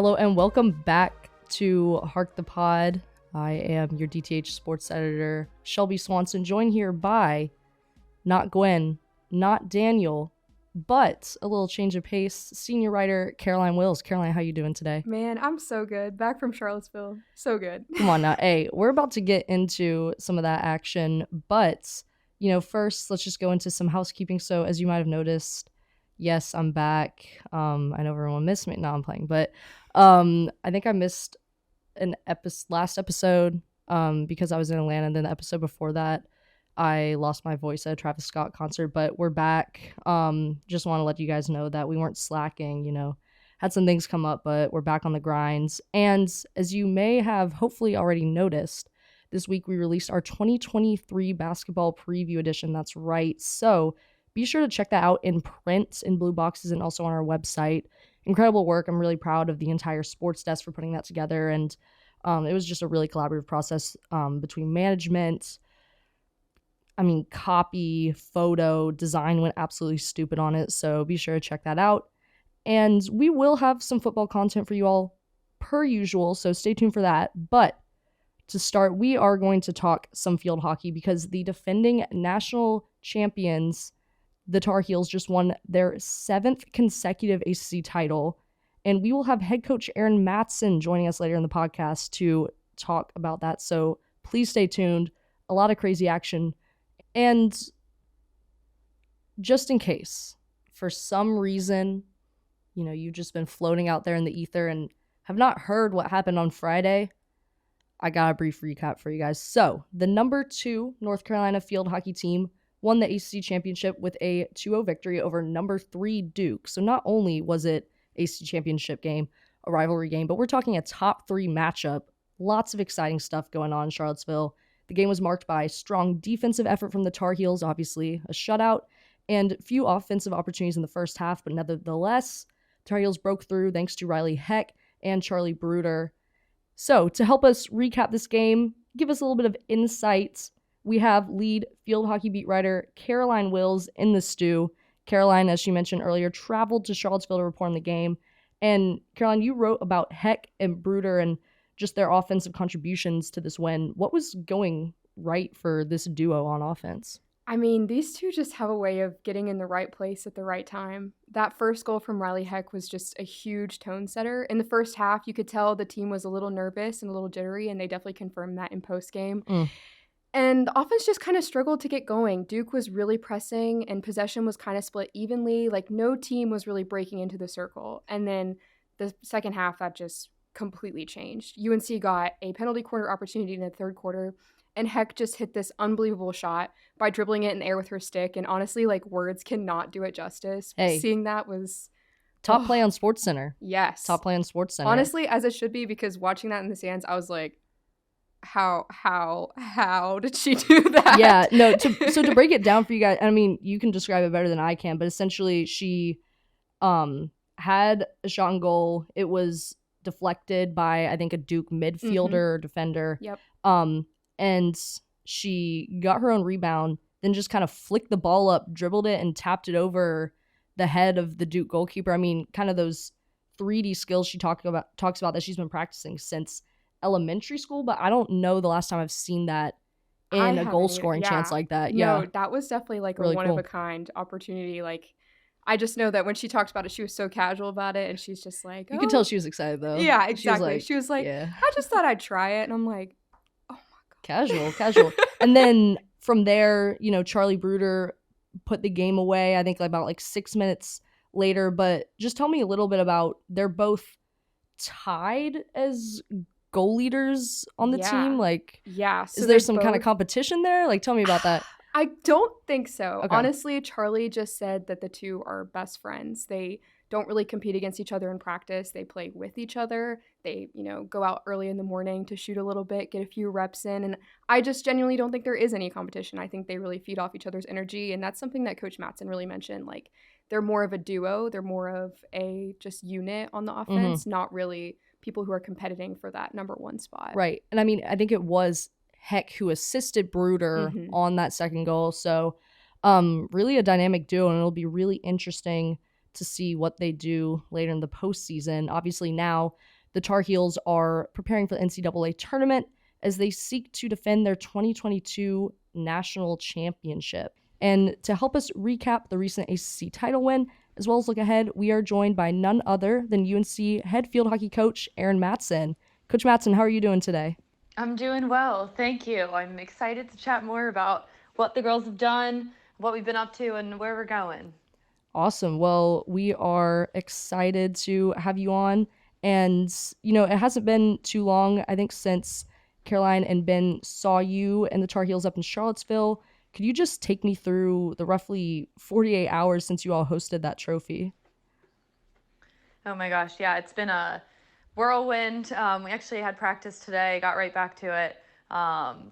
Hello and welcome back to Hark the Pod. I am your DTH sports editor, Shelby Swanson, joined here by not Gwen, not Daniel, but a little change of pace, senior writer Caroline Wills. Caroline, how you doing today? Man, I'm so good. Back from Charlottesville. So good. Come on now. Hey, we're about to get into some of that action, but, first, let's just go into some housekeeping. So, as you might have noticed, yes, I'm back. I know everyone missed me. No, I'm playing, but I think I missed last episode because I was in Atlanta, and then the episode before that I lost my voice at a Travis Scott concert, but we're back. Just want to let you guys know that we weren't slacking, had some things come up, but we're back on the grinds. And as you may have hopefully already noticed, this week we released our 2023 basketball preview edition. That's right. So be sure to check that out in print in blue boxes and also on our website. Incredible work. I'm really proud of the entire sports desk for putting that together. And it was just a really collaborative process between management. Copy, photo, design went absolutely stupid on it. So be sure to check that out. And we will have some football content for you all per usual. So stay tuned for that. But to start, we are going to talk some field hockey because the defending national champions, the Tar Heels, just won their 7th consecutive ACC title. And we will have head coach Erin Matson joining us later in the podcast to talk about that. So please stay tuned. A lot of crazy action. And just in case, for some reason, you've just been floating out there in the ether and have not heard what happened on Friday, I got a brief recap for you guys. So, the number 2 North Carolina field hockey team won the ACC championship with a 2-0 victory over number 3 Duke. So, not only was it ACC championship game, a rivalry game, but we're talking a top 3 matchup. Lots of exciting stuff going on in Charlottesville. The game was marked by strong defensive effort from the Tar Heels, obviously a shutout, and few offensive opportunities in the first half, but nevertheless, Tar Heels broke through thanks to Riley Heck and Charlie Bruder. So, to help us recap this game, give us a little bit of insight, we have lead field hockey beat writer Caroline Wills in the stew. Caroline, as she mentioned earlier, traveled to Charlottesville to report on the game. And Caroline, you wrote about Heck and Bruder and just their offensive contributions to this win. What was going right for this duo on offense? These two just have a way of getting in the right place at the right time. That first goal from Riley Heck was just a huge tone setter. In the first half, you could tell the team was a little nervous and a little jittery, and they definitely confirmed that in post-game. And the offense just kind of struggled to get going. Duke was really pressing, and possession was kind of split evenly. Like, no team was really breaking into the circle. And then the second half, that just completely changed. UNC got a penalty corner opportunity in the third quarter, and Heck just hit this unbelievable shot by dribbling it in the air with her stick. And honestly, words cannot do it justice. Hey, seeing that was top play on SportsCenter. Yes, top play on SportsCenter. Honestly, as it should be, because watching that in the stands, I was like, how did she do that? Yeah, no. So to break it down for you guys, you can describe it better than I can, but essentially she had a shot on goal. It was deflected by, I think, a Duke midfielder or defender. Yep. And she got her own rebound, then just kind of flicked the ball up, dribbled it, and tapped it over the head of the Duke goalkeeper. Kind of those 3D skills she talks about that she's been practicing since elementary school, but I don't know the last time I've seen that in a goal-scoring chance like that. No, that was definitely really a one-of-a-kind opportunity. I just know that when she talked about it, she was so casual about it, and she's just like, You could tell she was excited, though. Yeah, exactly. She was like, yeah. I just thought I'd try it, and I'm like, oh my Casual. God. And then from there, Charlie Bruder put the game away, I think about 6 minutes later, but just tell me a little bit about, they're both tied as goal leaders on the team. So is there some kind of competition there? Tell me about that. I don't think so. Okay. Honestly, Charlie just said that the two are best friends. They don't really compete against each other in practice. They play with each other. They, go out early in the morning to shoot a little bit, get a few reps in. And I just genuinely don't think there is any competition. I think they really feed off each other's energy. And that's something that Coach Matson really mentioned. They're more of a duo. They're more of a just unit on the offense, not really people who are competing for that number 1 spot. Right. And I think it was Heck who assisted Bruder on that second goal. So really a dynamic duo, and it'll be really interesting to see what they do later in the postseason. Obviously, now the Tar Heels are preparing for the NCAA tournament as they seek to defend their 2022 national championship. And to help us recap the recent ACC title win, as well as look ahead, we are joined by none other than UNC head field hockey coach Erin Matson. Coach Matson, how are you doing today? I'm doing well, thank you. I'm excited to chat more about what the girls have done, what we've been up to, and where we're going. Awesome. Well, we are excited to have you on. And, it hasn't been too long, I think, since Caroline and Ben saw you and the Tar Heels up in Charlottesville. Could you just take me through the roughly 48 hours since you all hosted that trophy? Oh my gosh, yeah, it's been a whirlwind. We actually had practice today, got right back to it.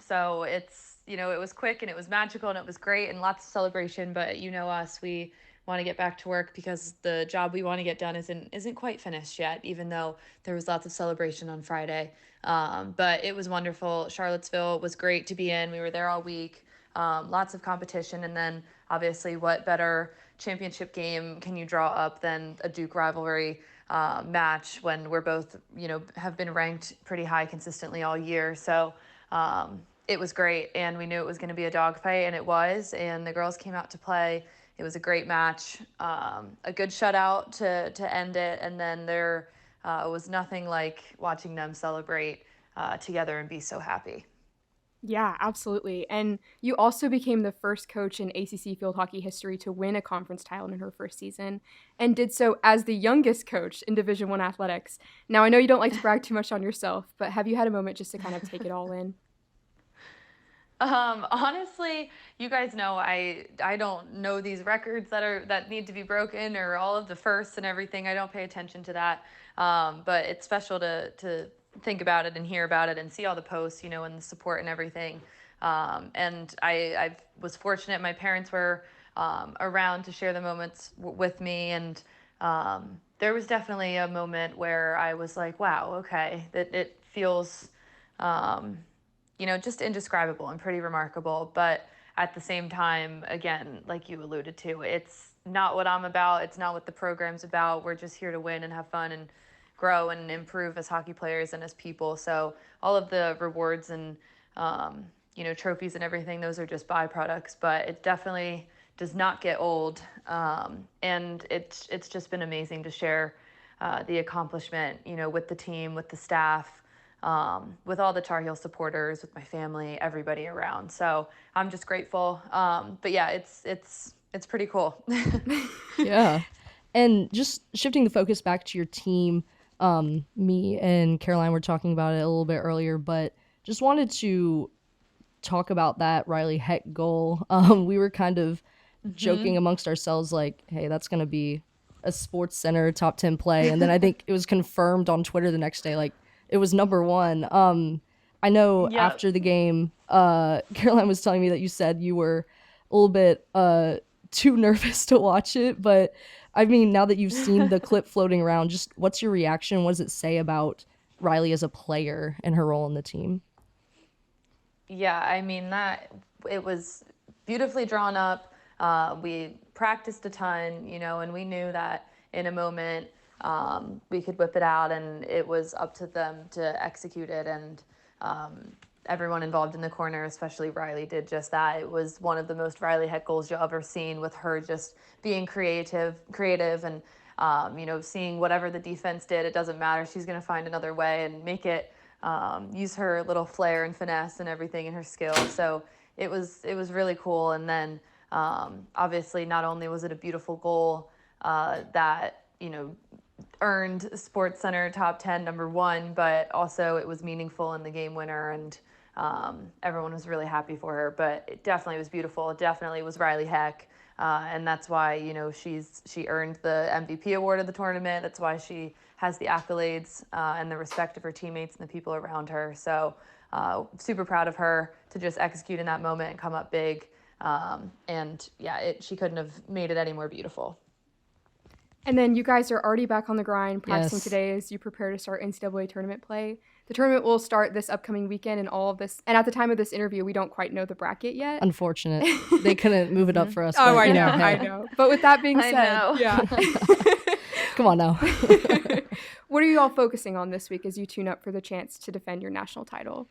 So it was quick and it was magical and it was great and lots of celebration. But you know us, we want to get back to work because the job we want to get done isn't quite finished yet, even though there was lots of celebration on Friday. But it was wonderful. Charlottesville was great to be in. We were there all week. Lots of competition, and then obviously what better championship game can you draw up than a Duke rivalry match when we're both, have been ranked pretty high consistently all year. So it was great, and we knew it was going to be a dogfight, and it was, and the girls came out to play. It was a great match, a good shutout to end it, and then there was nothing like watching them celebrate together and be so happy. Yeah, absolutely. And you also became the first coach in ACC field hockey history to win a conference title in her first season, and did so as the youngest coach in Division I athletics. Now, I know you don't like to brag too much on yourself, but have you had a moment just to kind of take it all in? Honestly, you guys know I don't know these records that need to be broken or all of the firsts and everything. I don't pay attention to that. But it's special to think about it and hear about it and see all the posts, and the support and everything. And I was fortunate. My parents were around to share the moments with me, and there was definitely a moment where I was like, wow, okay, that it feels just indescribable and pretty remarkable. But at the same time, again, like you alluded to, it's not what I'm about. It's not what the program's about. We're just here to win and have fun and grow and improve as hockey players and as people. So all of the rewards and, trophies and everything, those are just byproducts. But it definitely does not get old. And it's just been amazing to share the accomplishment, with the team, with the staff, with all the Tar Heel supporters, with my family, everybody around. So I'm just grateful. But yeah, it's pretty cool. Yeah. And just shifting the focus back to your team, me and Caroline were talking about it a little bit earlier, but just wanted to talk about that Riley Heck goal. We were kind of joking amongst ourselves like, hey, that's going to be a Sports Center top 10 play. And then I think it was confirmed on Twitter the next day, like, it was number one. I know after the game, Caroline was telling me that you said you were a little bit too nervous to watch it. But I mean, now that you've seen the clip floating around, just what's your reaction? What does it say about Riley as a player and her role in the team? Yeah, I mean, it was beautifully drawn up. We practiced a ton, and we knew that in a moment we could whip it out, and it was up to them to execute it. And everyone involved in the corner, especially Riley, did just that. It was one of the most Riley Heck goals you'll ever seen, with her just being creative and seeing whatever the defense did, it doesn't matter. She's going to find another way and make it, use her little flair and finesse and everything in her skill. So it was really cool. And then obviously not only was it a beautiful goal that, earned Sports Center top 10 number one, but also it was meaningful in the game winner, and everyone was really happy for her. But it definitely was beautiful. It definitely was Riley Heck, and that's why she earned the MVP award of the tournament. That's why she has the accolades and the respect of her teammates and the people around her. So super proud of her to just execute in that moment and come up big. And yeah, she couldn't have made it any more beautiful. And then you guys are already back on the grind, practicing Yes. today as you prepare to start NCAA tournament play. The tournament will start this upcoming weekend and all of this. And at the time of this interview, we don't quite know the bracket yet. Unfortunate. They couldn't move it up for us. Oh, but, I know, hey. I know. But with that being I said, know. yeah. Come on now. What are you all focusing on this week as you tune up for the chance to defend your national title?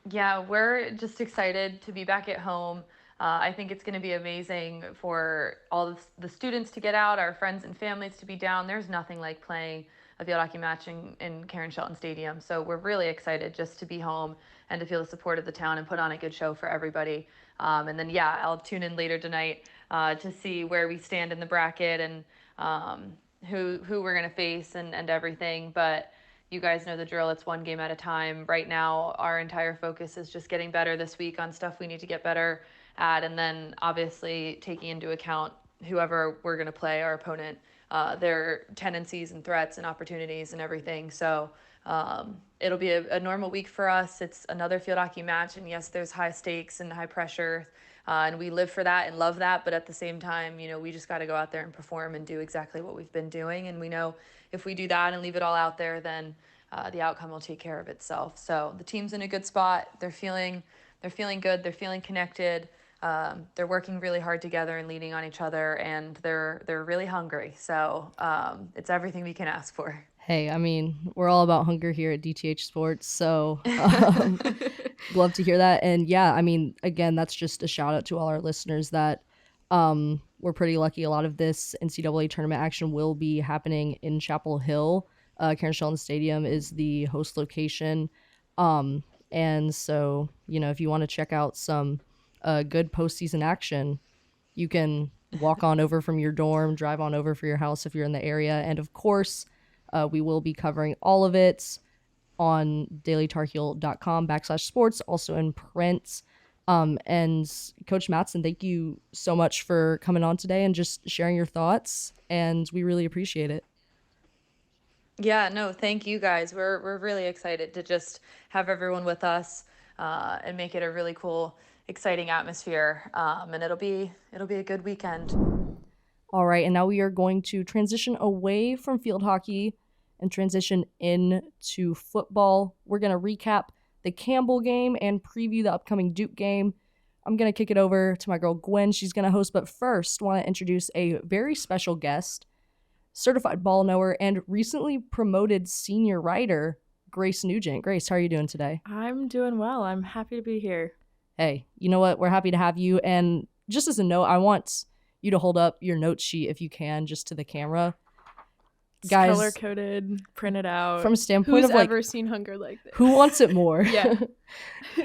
Yeah, we're just excited to be back at home. I think it's going to be amazing for all the students to get out, our friends and families to be down. There's nothing like playing a field hockey match in Karen Shelton Stadium. So we're really excited just to be home and to feel the support of the town and put on a good show for everybody. And then, yeah, I'll tune in later tonight to see where we stand in the bracket and who we're going to face and everything. But you guys know the drill. It's one game at a time. Right now, our entire focus is just getting better this week on stuff we need to get better at, and then obviously taking into account whoever we're going to play, our opponent, their tendencies and threats and opportunities and everything. So it'll be a normal week for us. It's another field hockey match, and yes, there's high stakes and high pressure, and we live for that and love that. But at the same time, we just got to go out there and perform and do exactly what we've been doing. And we know if we do that and leave it all out there, then the outcome will take care of itself. So the team's in a good spot. They're feeling good. They're feeling connected. They're working really hard together and leaning on each other, and they're really hungry. So it's everything we can ask for. Hey, I mean, we're all about hunger here at DTH Sports, so love to hear that. And yeah, I mean, again, that's just a shout out to all our listeners that we're pretty lucky. A lot of this NCAA tournament action will be happening in Chapel Hill. Karen Shelton Stadium is the host location. And so, if you want to check out some good postseason action, you can walk on over from your dorm, drive on over for your house if you're in the area. And of course, we will be covering all of it on dailytarheel.com/sports, also in print. And Coach Matson, thank you so much for coming on today and just sharing your thoughts. And we really appreciate it. Yeah, no, thank you guys. We're really excited to just have everyone with us and make it a really cool, exciting atmosphere. And it'll be a good weekend. All right, and now we are going to transition away from field hockey and transition into football. We're going to recap the Campbell game and preview the upcoming Duke game. I'm going to kick it over to my girl Gwen. She's going to host, but first, want to introduce a very special guest, certified ball knower and recently promoted senior writer, Grace Nugent. Grace, how are you doing today? I'm doing well. I'm happy to be here. Hey, you know what? We're happy to have you. And just as a note, I want you to hold up your note sheet if you can, just to the camera. It's Guys, color-coded, printed out. from a standpoint Who's of like, ever seen hunger like this? who wants it more? Yeah.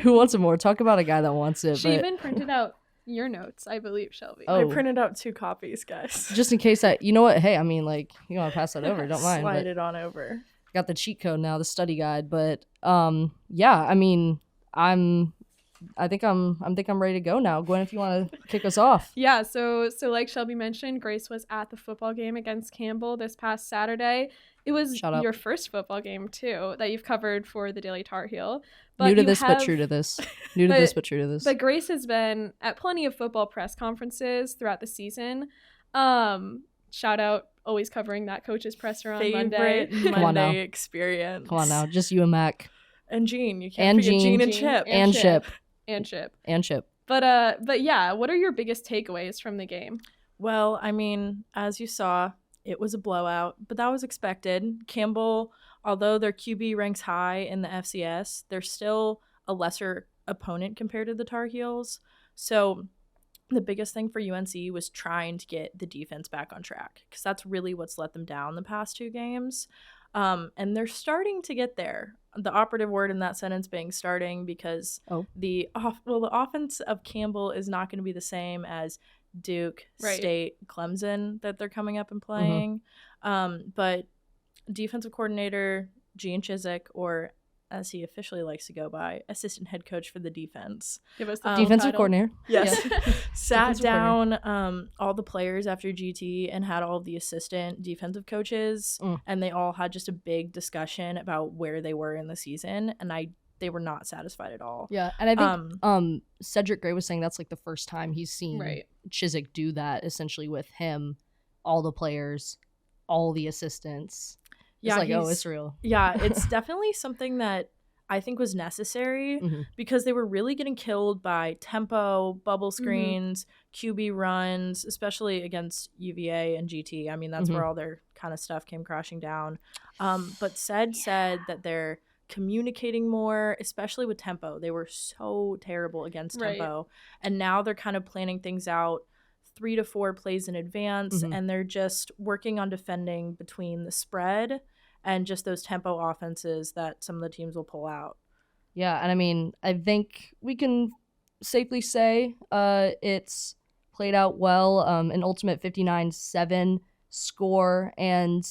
Who wants it more? Talk about a guy that wants it. She but even printed out your notes, I believe, Shelby. Oh. I printed out 2 copies, guys. just in case you know what? Hey, I mean, like, you want to pass that over? Don't mind. Slide But it on over. got the cheat code now, the study guide. But yeah, I mean, I think I'm ready to go now. Gwen, if you want to kick us off. Yeah, so like Shelby mentioned, Grace was at the football game against Campbell this past Saturday. It was Shout out. your first football game, too, that you've covered for the Daily Tar Heel. But New to you this, have- but true to this. New to this, but true to this. But Grace has been at plenty of football press conferences throughout the season. Shout out, always covering that coach's presser on Monday. Favorite Come on now. Monday experience. Come on now, just you and Mac And Gene. You And can't forget Gene. Gene and Gene. Chip. and Chip And Chip. and Chip. But yeah, what are your biggest takeaways from the game? Well, I mean, as you saw, it was a blowout, but that was expected. Campbell, although their QB ranks high in the FCS, they're still a lesser opponent compared to the Tar Heels. So the biggest thing for UNC was trying to get the defense back on track, because that's really what's let them down the past 2 games. And they're starting to get there. The operative word in that sentence being starting, because the offense of Campbell is not going to be the same as Duke, Right. State, Clemson that they're coming up and playing. But defensive coordinator Gene Chizik, or as he officially likes to go by, assistant head coach for the defense. Give us the full Defensive title. coordinator. Yes. Sat Defensive down all the players after GT and had all of the assistant defensive coaches, and they all had just a big discussion about where they were in the season, and they were not satisfied at all. Yeah, and I think Cedric Gray was saying that's like the first time he's seen Right. Chizik do that, essentially with him, all the players, all the assistants. It's like, oh, it's real. Yeah, it's definitely something that I think was necessary because they were really getting killed by tempo, bubble screens, QB runs, especially against UVA and GT. I mean, that's where all their kind of stuff came crashing down. But said that they're communicating more, especially with tempo. They were so terrible against tempo. And now they're kind of planning things out 3 to 4 plays in advance, and they're just working on defending between the spread and just those tempo offenses that some of the teams will pull out. Yeah, and I mean, I think we can safely say it's played out well. An ultimate 59-7 score, and,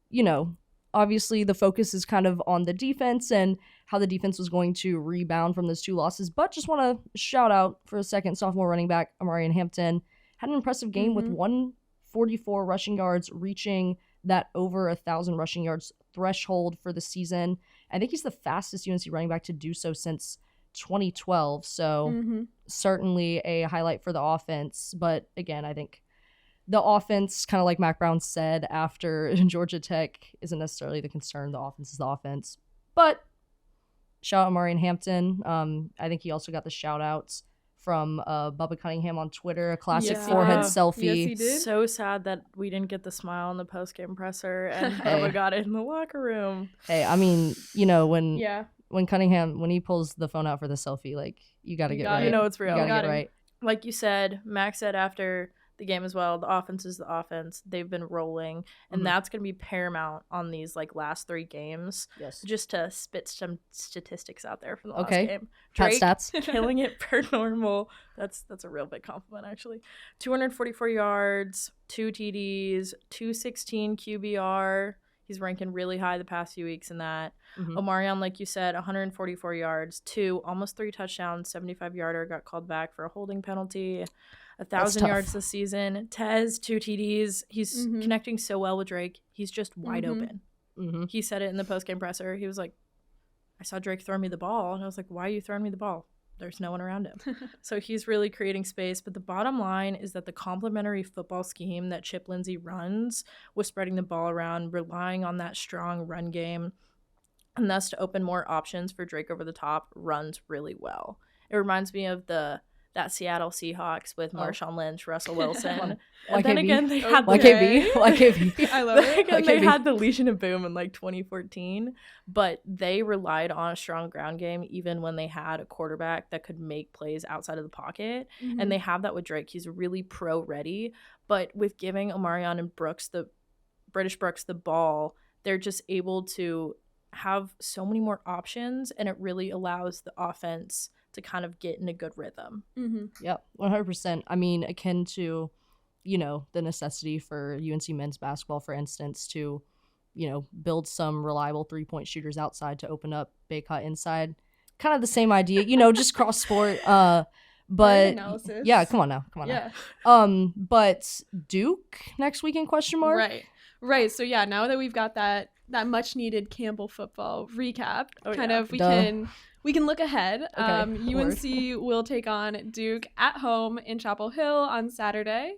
you know, obviously the focus is kind of on the defense and how the defense was going to rebound from those 2 losses. But just want to shout out for a second, sophomore running back Amari Hampton had an impressive game with 144 rushing yards, reaching that over 1,000 rushing yards threshold for the season. I think he's the fastest UNC running back to do so since 2012. So certainly a highlight for the offense. But again, I think the offense, kind of like Mac Brown said after Georgia Tech, isn't necessarily the concern. The offense is the offense. But shout out Amari Hampton. I think he also got the shout outs from Bubba Cunningham on Twitter, a classic forehead selfie. Yes, he did. So sad that we didn't get the smile in the post-game presser and Bubba got it in the locker room. Hey, I mean, you know, when Cunningham, when he pulls the phone out for the selfie, like, you got to get right. You know it's real. You got to get right. Like you said, Max said after the game as well, the offense is the offense. They've been rolling, and that's going to be paramount on these like last 3 games. Yes. Just to spit some statistics out there from the last game. Drake stats. Killing it per normal. That's a real big compliment, actually. 244 yards, 2 TDs, 216 QBR. He's ranking really high the past few weeks in that. Omarion, like you said, 144 yards, almost 3 touchdowns, 75-yarder, got called back for a holding penalty. 1,000 yards this season. Tez, 2 TDs. He's connecting so well with Drake. He's just wide open. He said it in the post-game presser. He was like, I saw Drake throw me the ball. And I was like, why are you throwing me the ball? There's no one around him. So he's really creating space. But the bottom line is that the complementary football scheme that Chip Lindsey runs with spreading the ball around, relying on that strong run game, and thus to open more options for Drake over the top, runs really well. It reminds me of that Seattle Seahawks with Marshawn Lynch, Russell Wilson. And then again, they had YKB. I love it. Again, they had the Legion of Boom in like 2014, but they relied on a strong ground game even when they had a quarterback that could make plays outside of the pocket. And they have that with Drake. He's really pro ready, but with giving Omarion and British Brooks the ball, they're just able to have so many more options, and it really allows the offense to kind of get in a good rhythm. Yep, 100%. I mean, akin to, you know, the necessity for UNC men's basketball, for instance, to, you know, build some reliable 3-point shooters outside to open up Baycott inside. Kind of the same idea, you know, just cross sport. But yeah, come on now. But Duke next weekend, question mark? Right. So yeah, now that we've got that much needed Campbell football recap, we can look ahead. UNC will take on Duke at home in Chapel Hill on Saturday,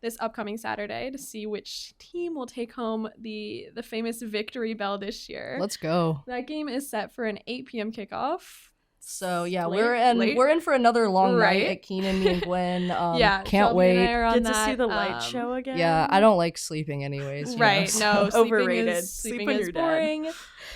this upcoming Saturday, to see which team will take home the famous victory bell this year. Let's go. That game is set for an 8 p.m. kickoff. So yeah, we're in for another long night at Keenan, me and Gwen. Can't Shelby wait. Get to see the light show again. Yeah, I don't like sleeping anyways. Right? Know, so. No, overrated. Sleeping is boring.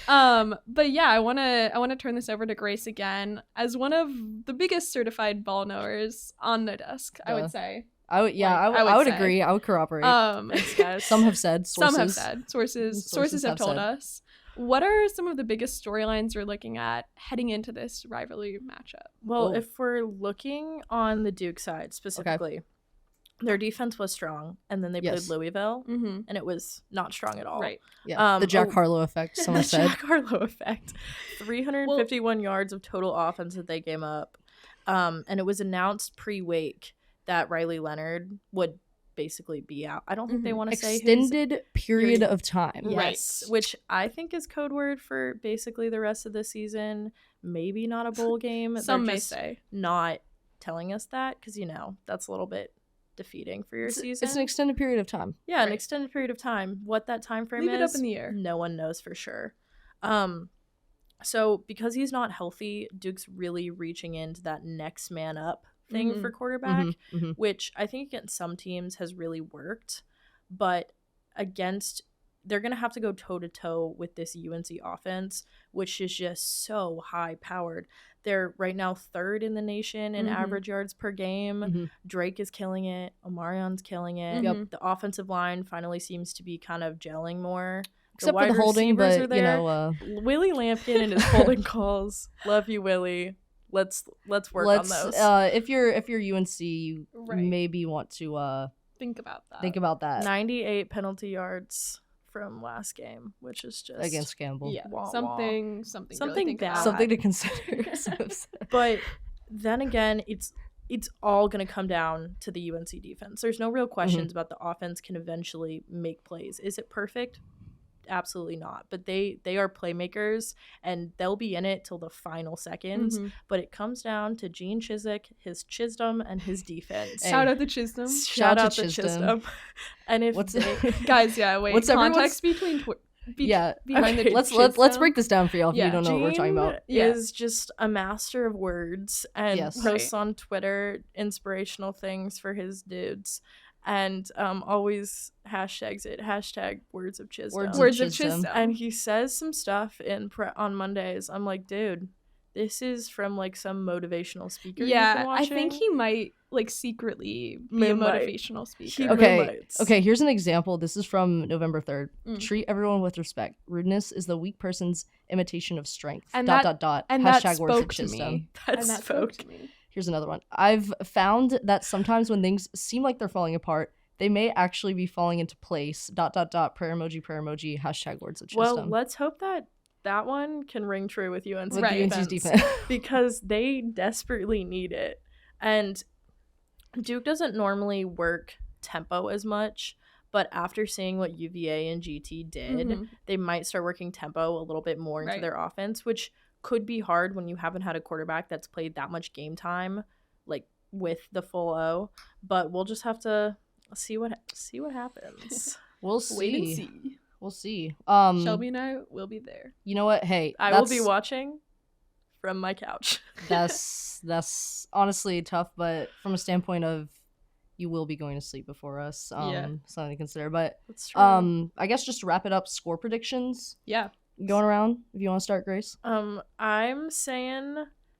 But yeah, I wanna turn this over to Grace again as one of the biggest certified ball knowers on the desk. I would say. I would agree. I would corroborate. Thanks, guys. Some have said. Sources have told us. What are some of the biggest storylines you're looking at heading into this rivalry matchup? Well, if we're looking on the Duke side specifically, their defense was strong, and then they played Louisville, and it was not strong at all. Right. Yeah. The Jack Harlow effect, someone said. Jack Harlow effect. 351 yards of total offense that they gave up. And it was announced pre-Wake that Riley Leonard would basically be out. I don't think they want to say extended period of time. Yes, which I think is code word for basically the rest of the season. Maybe not a bowl game. Some may say not telling us that because, you know, that's a little bit defeating for your season. It's an extended period of time. Yeah, an extended period of time. What that time frame Leave is, it up in the air. No one knows for sure. So because he's not healthy, Duke's really reaching into that next man up thing for quarterback, which I think against some teams has really worked, but they're going to have to go toe-to-toe with this UNC offense, which is just so high-powered. They're right now 3rd in the nation in average yards per game. Drake is killing it. Omarion's killing it. The offensive line finally seems to be kind of gelling more. Except for the holding, but, you know... Willie Lampkin and his holding calls. Love you, Willie. Let's work on those. If you're UNC, you maybe want to... Think about that. 98 penalty yards from last game, which is just against Campbell. Yeah, wah, something really bad. Something to consider. But then again, it's all going to come down to the UNC defense. There's no real questions about the offense can eventually make plays. Is it perfect? Absolutely not. But they are playmakers, and they'll be in it till the final seconds. But it comes down to Gene Chizik, his Chisholm, and his defense. Hey. Shout out to Chisholm. Shout out to Chisholm. And if guys, wait. What's context between behind the let's break this down for y'all if you don't know what we're talking about. Is just a master of words and posts on Twitter inspirational things for his dudes. And always hashtags it, #words of Chisholm. Words of Chisholm. And he says some stuff on Mondays. I'm like, dude, this is from like some motivational speaker. Yeah, I think he might like secretly be a motivational speaker. Okay, here's an example. This is from November 3rd. Treat everyone with respect. Rudeness is the weak person's imitation of strength. And #. And #words that of spoke to Chisholm. me. That spoke to me. Here's another one. I've found that sometimes when things seem like they're falling apart, they may actually be falling into place. .. Prayer emoji. #words of Chisholm. Well, let's hope that one can ring true with UNC UNC's defense. Because they desperately need it. And Duke doesn't normally work tempo as much, but after seeing what UVA and GT did, they might start working tempo a little bit more into their offense, which could be hard when you haven't had a quarterback that's played that much game time, like with the full O. But we'll just have to see what happens. We'll see. Wait and see. We'll see. Shelby and I will be there. You know what? Hey, I will be watching from my couch. that's honestly tough, but from a standpoint of you will be going to sleep before us. Something to consider. But that's true. I guess just to wrap it up, score predictions. Yeah. Going around, if you want to start, Grace. I'm saying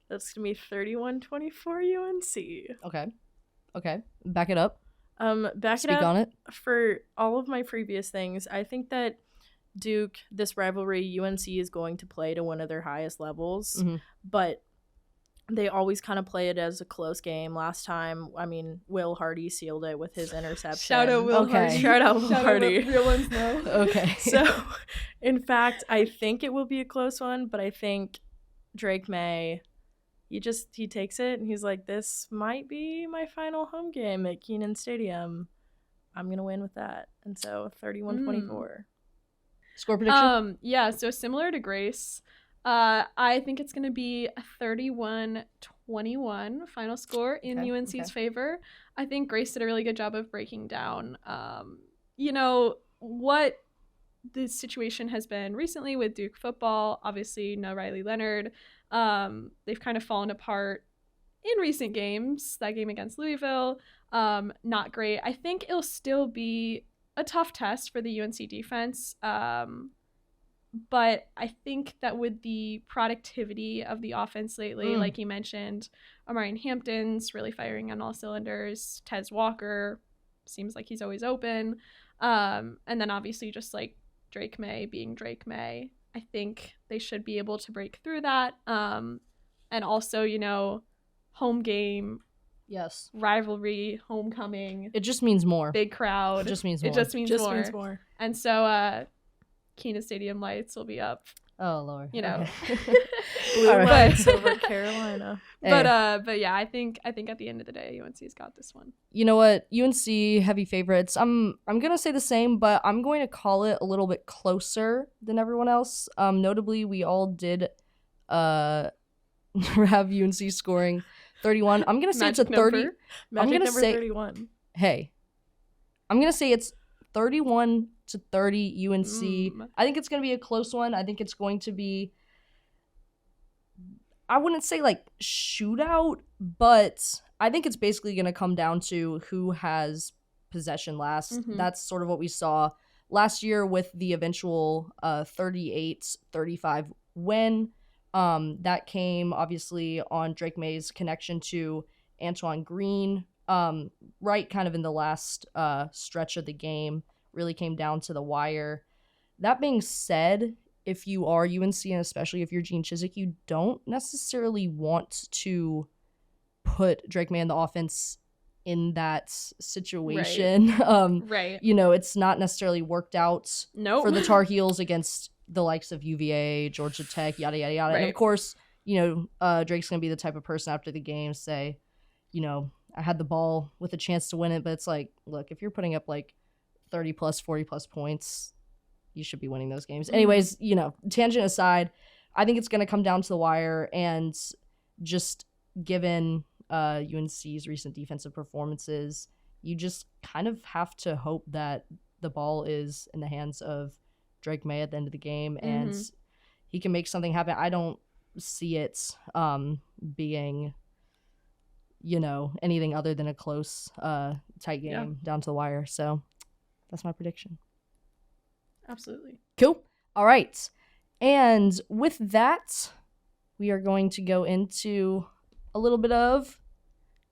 that's gonna be 31-24 UNC. Okay. Back it up. Speak on it. For all of my previous things, I think that Duke, this rivalry, UNC is going to play to one of their highest levels, but they always kind of play it as a close game. Last time, I mean, Will Hardy sealed it with his interception. Shout out Will Hardy. Shout out Will Hardy. Real ones know. Okay. So, in fact, I think it will be a close one, but I think Drake May, he takes it and he's like, this might be my final home game at Kenan Stadium. I'm going to win with that. And so 31-24. Score prediction? Yeah, so similar to Grace, I think it's going to be a 31-21 final score in UNC's favor. I think Grace did a really good job of breaking down, what the situation has been recently with Duke football. Obviously, no Riley Leonard. They've kind of fallen apart in recent games. That game against Louisville, not great. I think it'll still be a tough test for the UNC defense. But I think that with the productivity of the offense lately, like you mentioned, Omarion Hampton's really firing on all cylinders. Tez Walker seems like he's always open. And then obviously just like Drake May being Drake May. I think they should be able to break through that. And also, home game. Yes. Rivalry, homecoming. It just means more. Big crowd. It just means more. It just means more. And so Kenan Stadium lights will be up. Oh Lord. Blue lights over Carolina. But yeah, I think at the end of the day, UNC's got this one. You know what? UNC heavy favorites. I'm gonna say the same, but I'm going to call it a little bit closer than everyone else. Notably, we all did have UNC scoring 31. I'm gonna say it's a 30. Magic number 31. hey, I'm going to say it's 31-30 UNC. I think it's going to be a close one. I think it's going to be, I wouldn't say like shootout, but I think it's basically going to come down to who has possession last. That's sort of what we saw last year with the eventual 38-35 win. That came obviously on Drake May's connection to Antoine Green, right kind of in the last stretch of the game. Really came down to the wire. That being said, if you are UNC, and especially if you're Gene Chizik, you don't necessarily want to put Drake May in the offense in that situation. Right. You know, it's not necessarily worked out for the Tar Heels against the likes of UVA, Georgia Tech, yada, yada, yada. Right. And of course, you know, Drake's going to be the type of person after the game say, you know, I had the ball with a chance to win it, but it's like, look, if you're putting up like 30 plus, 40 plus points, you should be winning those games. Anyways, you know, tangent aside, I think it's going to come down to the wire, and just given UNC's recent defensive performances, you just kind of have to hope that the ball is in the hands of Drake May at the end of the game, and he can make something happen. I don't see it being, you know, anything other than a close, tight game down to the wire. So that's my prediction. Absolutely. Cool. All right. And with that, we are going to go into a little bit of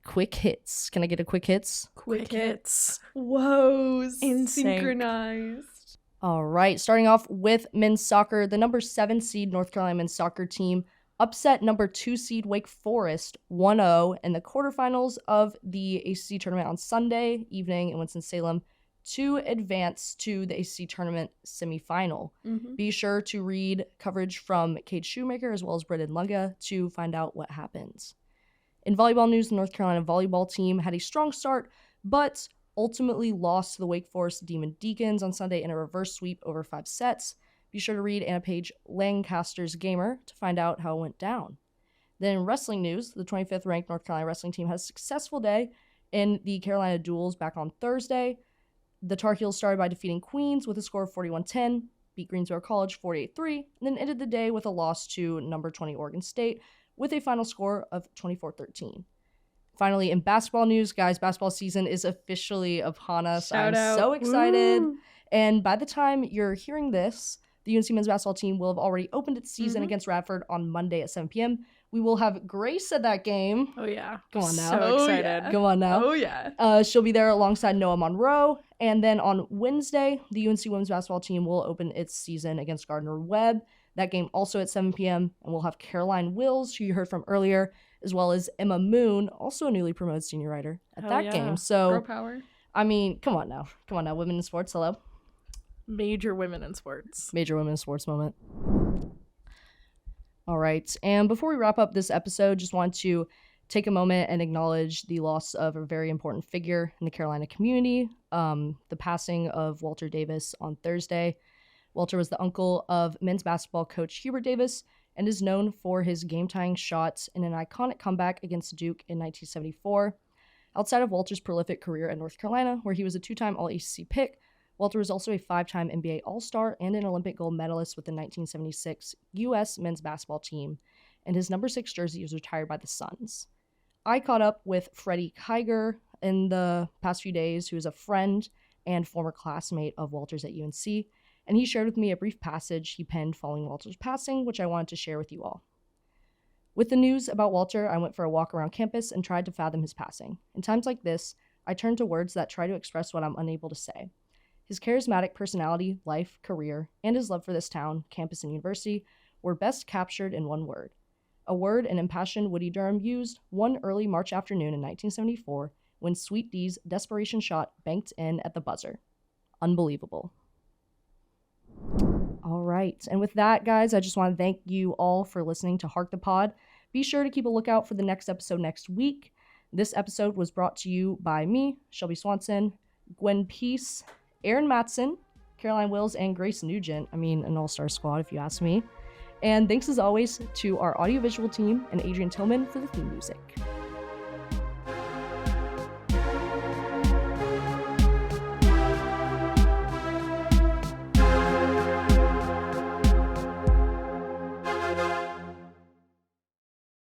quick hits. Can I get a quick hits? Quick hits. Whoa. In Synchronized. All right. Starting off with men's soccer, the number 7 seed North Carolina men's soccer team upset number 2 seed Wake Forest 1-0 in the quarterfinals of the ACC tournament on Sunday evening in Winston-Salem to advance to the ACC tournament semifinal. Be sure to read coverage from Cade Shoemaker as well as Brendan Lunga to find out what happens. In volleyball news, the North Carolina volleyball team had a strong start, but ultimately lost to the Wake Forest Demon Deacons on Sunday in a reverse sweep over 5 sets. Be sure to read Anna Paige Lancaster's Gamer to find out how it went down. Then in wrestling news, the 25th ranked North Carolina wrestling team had a successful day in the Carolina Duels back on Thursday. The Tar Heels started by defeating Queens with a score of 41-10, beat Greensboro College 48-3, and then ended the day with a loss to number 20 Oregon State with a final score of 24-13. Finally, in basketball news, guys, basketball season is officially upon us. I'm so excited. Woo. And by the time you're hearing this, the UNC men's basketball team will have already opened its season against Radford on Monday at 7 p.m. We will have Grace at that game. Oh, yeah. Come on now. So excited. Yeah. Come on now. Oh, yeah. She'll be there alongside Noah Monroe. And then on Wednesday, the UNC women's basketball team will open its season against Gardner-Webb. That game also at 7 p.m. And we'll have Caroline Wills, who you heard from earlier, as well as Emma Moon, also a newly promoted senior writer, at that game. So, Girl power. I mean, come on now. Come on now. Women in sports, hello. Major women in sports. Major women in sports moment. All right. And before we wrap up this episode, just want to take a moment and acknowledge the loss of a very important figure in the Carolina community, the passing of Walter Davis on Thursday. Walter was the uncle of men's basketball coach Hubert Davis and is known for his game-tying shots in an iconic comeback against Duke in 1974. Outside of Walter's prolific career at North Carolina, where he was a 2-time All-ACC pick, Walter was also a 5-time NBA All-Star and an Olympic gold medalist with the 1976 U.S. men's basketball team, and his number 6 jersey was retired by the Suns. I caught up with Freddie Kiger in the past few days, who is a friend and former classmate of Walter's at UNC, and he shared with me a brief passage he penned following Walter's passing, which I wanted to share with you all. With the news about Walter, I went for a walk around campus and tried to fathom his passing. In times like this, I turn to words that try to express what I'm unable to say. His charismatic personality, life, career, and his love for this town, campus, and university were best captured in one word. A word an impassioned Woody Durham used one early March afternoon in 1974 when Sweet D's desperation shot banked in at the buzzer. Unbelievable. All right. And with that, guys, I just want to thank you all for listening to Hark the Pod. Be sure to keep a lookout for the next episode next week. This episode was brought to you by me, Shelby Swanson, Gwen Peace, Erin Matson, Caroline Wills, and Grace Nugent. I mean, an all-star squad, if you ask me. And thanks as always to our audiovisual team and Adrian Tillman for the theme music.